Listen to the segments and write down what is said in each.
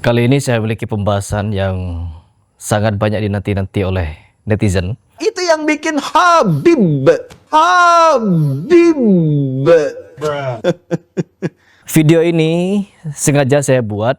Kali ini saya memiliki pembahasan yang sangat banyak dinanti-nanti oleh netizen. Itu yang bikin Habib. Video ini sengaja saya buat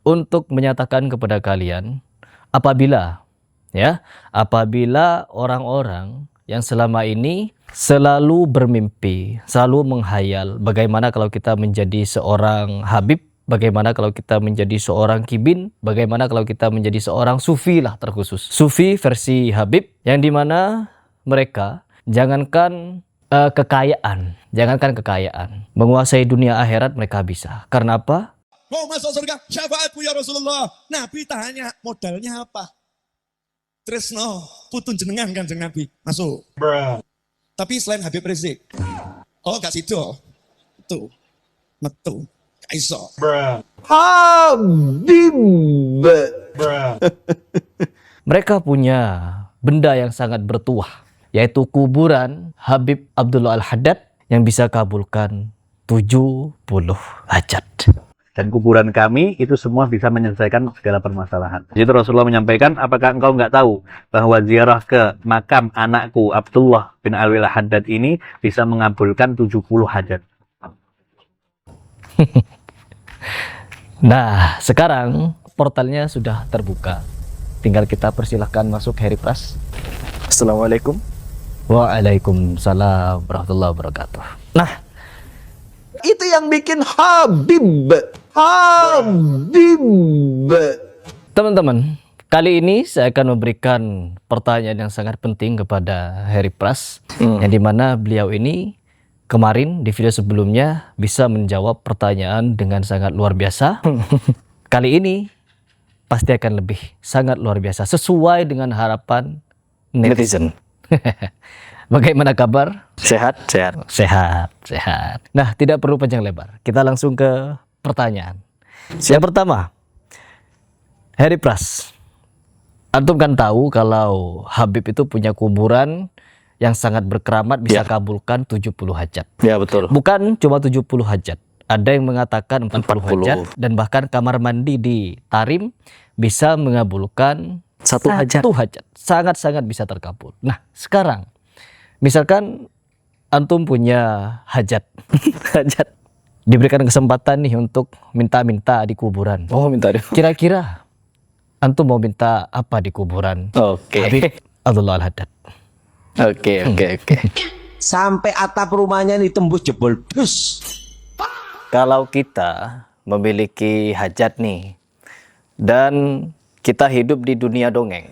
untuk menyatakan kepada kalian apabila orang-orang yang selama ini selalu bermimpi, selalu menghayal bagaimana kalau kita menjadi seorang Habib, bagaimana kalau kita menjadi seorang Kibin, bagaimana kalau kita menjadi seorang Sufi lah terkhusus. Sufi versi Habib yang dimana mereka jangankan kekayaan, menguasai dunia akhirat mereka bisa. Karena apa? Mau masuk surga, syafaatku ya Rasulullah. Nabi tanya modalnya apa? Tresno, putun jenengan Kanjeng Nabi. Masuk. Tapi selain Habib Rizik. Oh, gak situ. Tuh. Metu. Gak iso. Habib. Mereka punya benda yang sangat bertuah, yaitu kuburan Habib Abdullah Al-Haddad yang bisa kabulkan 70 hajat. Dan kuburan kami itu semua bisa menyelesaikan segala permasalahan. Jadi Rasulullah menyampaikan, apakah engkau nggak tahu bahwa ziarah ke makam anakku Abdullah bin Alwi Al-Haddad ini bisa mengabulkan 70 hajat. Nah, sekarang portalnya sudah terbuka. Tinggal kita persilahkan masuk Heripras. Assalamualaikum. Waalaikumsalam warahmatullahi wabarakatuh. Nah, Itu yang bikin Habib. teman-teman, kali ini saya akan memberikan pertanyaan yang sangat penting kepada Heripras, yang dimana beliau ini kemarin di video sebelumnya bisa menjawab pertanyaan dengan sangat luar biasa. Kali ini pasti akan lebih sangat luar biasa sesuai dengan harapan netizen. Bagaimana kabar? Sehat. Sehat. Nah, tidak perlu panjang lebar. Kita langsung ke pertanyaan. Yang pertama, Heripras, antum kan tahu kalau Habib itu punya kuburan yang sangat berkeramat, bisa kabulkan 70 hajat. Ya, betul. Bukan cuma 70 hajat. Ada yang mengatakan 40 hajat, dan bahkan kamar mandi di Tarim bisa mengabulkan Satu hajat. Sangat-sangat bisa terkabul. Nah, sekarang misalkan antum punya hajat. Diberikan kesempatan nih untuk minta-minta di kuburan. Oh, minta deh. Kira-kira antum mau minta apa di kuburan Oke. Habib Abdullah Al-Haddad? Oke. Sampai atap rumahnya ditembus jebol dus. Kalau kita memiliki hajat nih, dan kita hidup di dunia dongeng.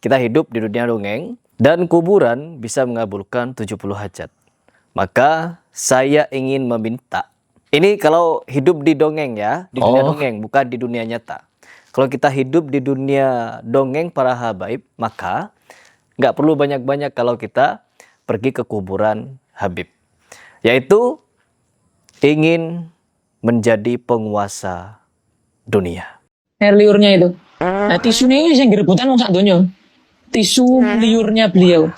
Kita hidup di dunia dongeng, dan kuburan bisa mengabulkan 70 hajat. Maka saya ingin meminta, ini kalau hidup di dongeng ya, di dunia dongeng, bukan di dunia nyata. Kalau kita hidup di dunia dongeng para habaib, maka nggak perlu banyak-banyak kalau kita pergi ke kuburan Habib. Yaitu ingin menjadi penguasa dunia. Air liurnya itu. Nah, tisunya ini yang rebutan wong sak donya. Tisu liurnya beliau.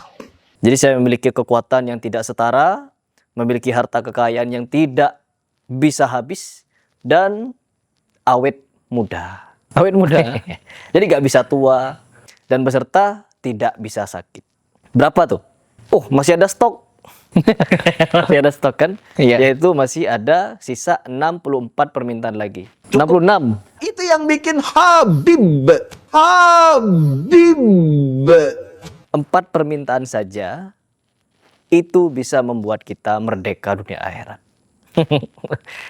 Jadi saya memiliki kekuatan yang tidak setara, memiliki harta kekayaan yang tidak bisa habis, dan awet muda. Jadi nggak bisa tua, dan beserta tidak bisa sakit. Berapa tuh? Oh, masih ada stok. Masih ada stok kan? Iya. Yaitu masih ada sisa 64 permintaan lagi. 66. Itu yang bikin Habib. 4 permintaan saja itu bisa membuat kita merdeka dunia akhirat.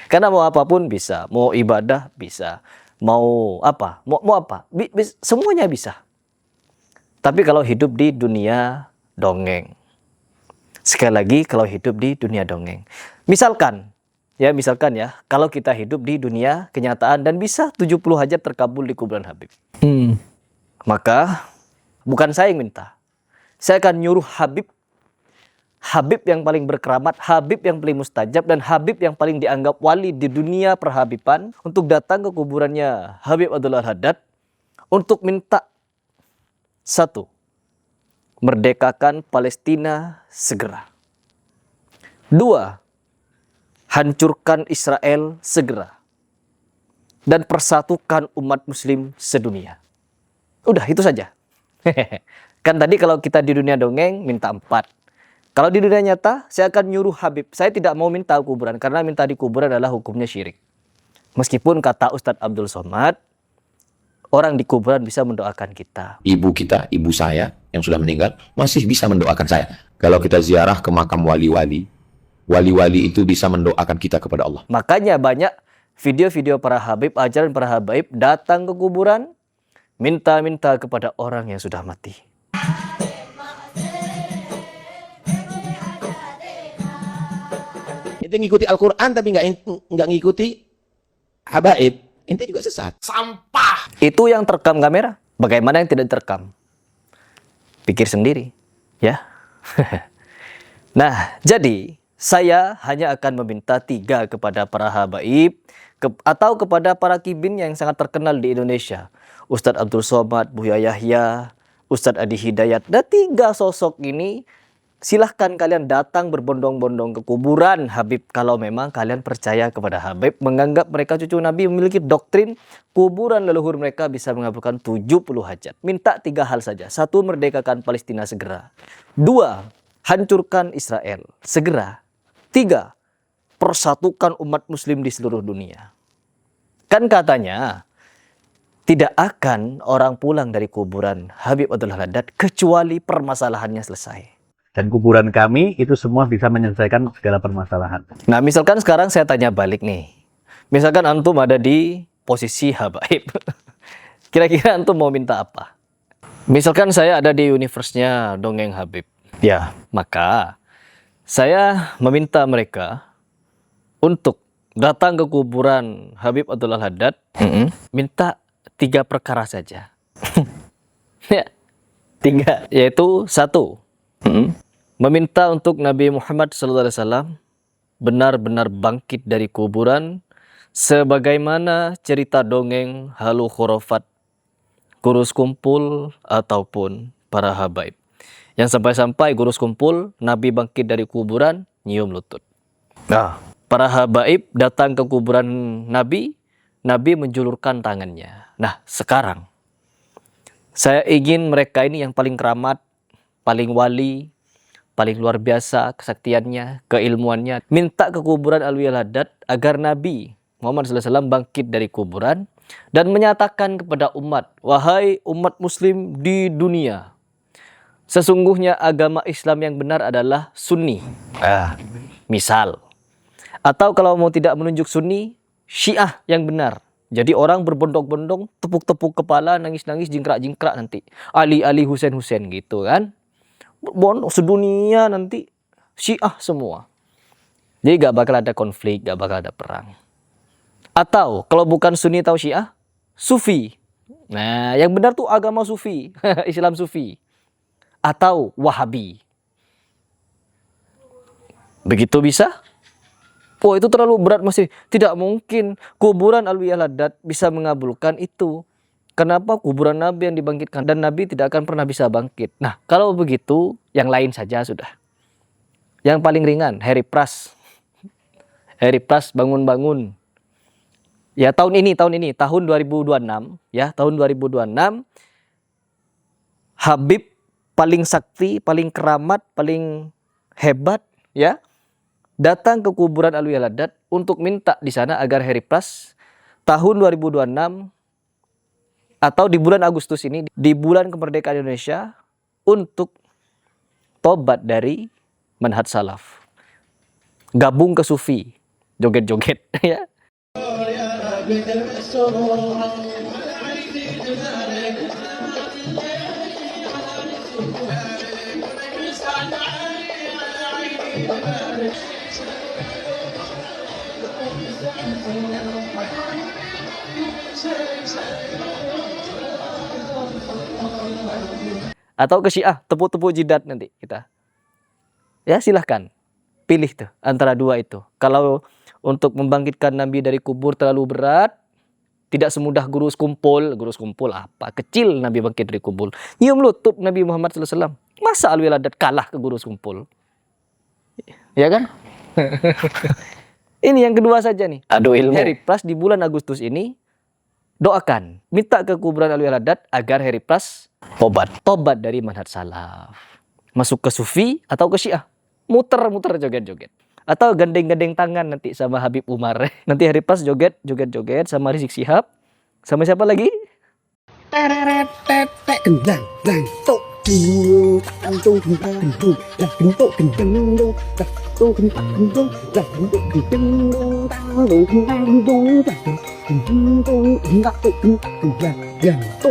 Karena mau apapun bisa, mau ibadah bisa, mau apa, semuanya bisa. Tapi kalau hidup di dunia dongeng, sekali lagi kalau hidup di dunia dongeng, misalkan ya, kalau kita hidup di dunia kenyataan dan bisa 70 hajat terkabul di kuburan Habib, maka bukan saya yang minta, saya akan nyuruh Habib yang paling berkeramat, Habib yang paling mustajab, dan Habib yang paling dianggap wali di dunia perhabiban untuk datang ke kuburannya Habib Abdullah Al-Haddad untuk minta, 1. Merdekakan Palestina segera. 2. Hancurkan Israel segera. dan persatukan umat muslim sedunia. Udah, itu saja. Kan tadi kalau kita di dunia dongeng minta 4. Kalau di dunia nyata, saya akan nyuruh Habib. Saya tidak mau minta kuburan, karena minta di kuburan adalah hukumnya syirik. Meskipun kata Ustadz Abdul Somad, orang di kuburan bisa mendoakan kita. Ibu kita, ibu saya yang sudah meninggal, masih bisa mendoakan saya. Kalau kita ziarah ke makam wali-wali, wali-wali itu bisa mendoakan kita kepada Allah. Makanya banyak video-video para Habib, ajaran para Habib datang ke kuburan, minta-minta kepada orang yang sudah mati. Ente ngikuti Al-Quran tapi nggak ngikuti habaib, ente juga sesat. Itu yang terekam kamera. Bagaimana yang tidak terekam? Pikir sendiri, ya. Nah, jadi saya hanya akan meminta 3 kepada para habaib atau kepada para kibin yang sangat terkenal di Indonesia. Ustadz Abdul Somad, Buya Yahya, Ustadz Adi Hidayat. Dan 3 sosok ini silahkan kalian datang berbondong-bondong ke kuburan Habib kalau memang kalian percaya kepada Habib, menganggap mereka cucu Nabi, memiliki doktrin kuburan leluhur mereka bisa mengabulkan 70 hajat. Minta 3 hal saja. 1, merdekakan Palestina segera. 2, hancurkan Israel segera. 3, persatukan umat muslim di seluruh dunia. Kan katanya tidak akan orang pulang dari kuburan Habib Abdul Haddad kecuali permasalahannya selesai. Dan kuburan kami itu semua bisa menyelesaikan segala permasalahan. Nah, misalkan sekarang saya tanya balik nih. Misalkan antum ada di posisi habaib. Kira-kira antum mau minta apa? Misalkan saya ada di universe-nya Dongeng Habib. Ya, maka saya meminta mereka untuk datang ke kuburan Habib Abdul Haddad, minta 3 perkara saja. Ya, 3, yaitu 1, meminta untuk Nabi Muhammad SAW benar-benar bangkit dari kuburan sebagaimana cerita dongeng halu khurafat, gurus kumpul ataupun para habaib. Yang sampai-sampai gurus kumpul, Nabi bangkit dari kuburan, nyium lutut. Nah, para habaib datang ke kuburan Nabi, Nabi menjulurkan tangannya. Nah, sekarang saya ingin mereka ini yang paling keramat, paling wali, paling luar biasa kesaktiannya, keilmuannya, minta ke kuburan Alwi Al-Haddad agar Nabi Muhammad SAW bangkit dari kuburan dan menyatakan kepada umat, wahai umat muslim di dunia, sesungguhnya agama Islam yang benar adalah Sunni. Misal. Atau kalau mau tidak menunjuk Sunni, Syiah yang benar. Jadi orang berbondong-bondong, tepuk-tepuk kepala, nangis-nangis, jingkrak-jingkrak nanti. Ali, Husain, gitu kan. Bondong sedunia nanti Syiah semua. Jadi gak bakal ada konflik, gak bakal ada perang. Atau kalau bukan Sunni atau Syiah, Sufi. Nah, yang benar tuh agama Sufi, Islam Sufi. Atau Wahabi. Begitu bisa? Oh, itu terlalu berat masih. Tidak mungkin kuburan Alwi Al-Haddad bisa mengabulkan itu. Kenapa kuburan Nabi yang dibangkitkan dan Nabi tidak akan pernah bisa bangkit? Nah, kalau begitu yang lain saja sudah. Yang paling ringan, Harry Pras. Harry Pras bangun-bangun. Ya tahun ini, tahun 2026, ya tahun 2026, Habib paling sakti, paling keramat, paling hebat, ya, datang ke kuburan Alwi Al-Haddad untuk minta di sana agar Harry Pras tahun 2026 atau di bulan Agustus ini, di bulan kemerdekaan Indonesia, untuk tobat dari manhaj salaf. Gabung ke Sufi, joget-joget, ya. Atau ke Syiah, tepuk-tepuk jidat nanti kita. Ya silahkan, pilih tuh antara 2 itu. Kalau untuk membangkitkan Nabi dari kubur terlalu berat, tidak semudah gurus kumpul apa? Kecil Nabi bangkit dari kubur. Nyium lutut Nabi Muhammad SAW. Masa Alwi Al-Haddad kalah ke gurus kumpul? Ya kan? Ini yang kedua saja nih. Harry Pras di bulan Agustus ini doakan, minta ke kuburan Alwi Al-Haddad agar Harry Pras tobat dari manhaj salaf. Masuk ke Sufi atau ke Syiah. Muter-muter joget-joget. Atau gandeng-gandeng tangan nanti sama Habib Umar. Nanti Harry Pras joget-joget sama Rizik Syihab. Sama siapa lagi?